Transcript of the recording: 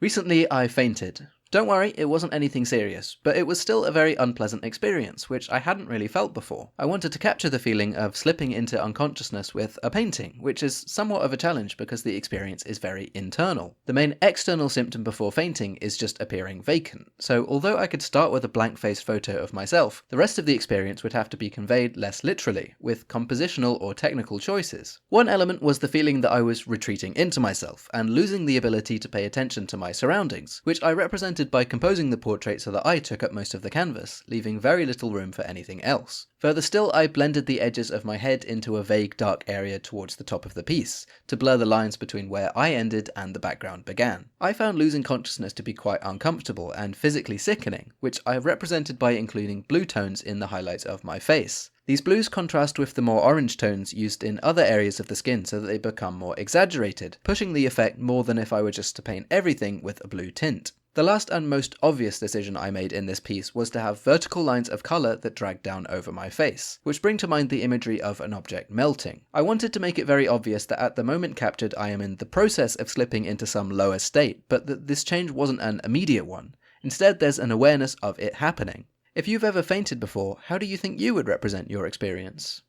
Recently I fainted. Don't worry, it wasn't anything serious, but it was still a very unpleasant experience, which I hadn't really felt before. I wanted to capture the feeling of slipping into unconsciousness with a painting, which is somewhat of a challenge because the experience is very internal. The main external symptom before fainting is just appearing vacant, so although I could start with a blank-faced photo of myself, the rest of the experience would have to be conveyed less literally, with compositional or technical choices. One element was the feeling that I was retreating into myself, and losing the ability to pay attention to my surroundings, which I represented by composing the portrait so that I took up most of the canvas, leaving very little room for anything else. Further still, I blended the edges of my head into a vague dark area towards the top of the piece, to blur the lines between where I ended and the background began. I found losing consciousness to be quite uncomfortable and physically sickening, which I represented by including blue tones in the highlights of my face. These blues contrast with the more orange tones used in other areas of the skin so that they become more exaggerated, pushing the effect more than if I were just to paint everything with a blue tint. The last and most obvious decision I made in this piece was to have vertical lines of colour that drag down over my face, which bring to mind the imagery of an object melting. I wanted to make it very obvious that at the moment captured I am in the process of slipping into some lower state, but that this change wasn't an immediate one. Instead, there's an awareness of it happening. If you've ever fainted before, how do you think you would represent your experience?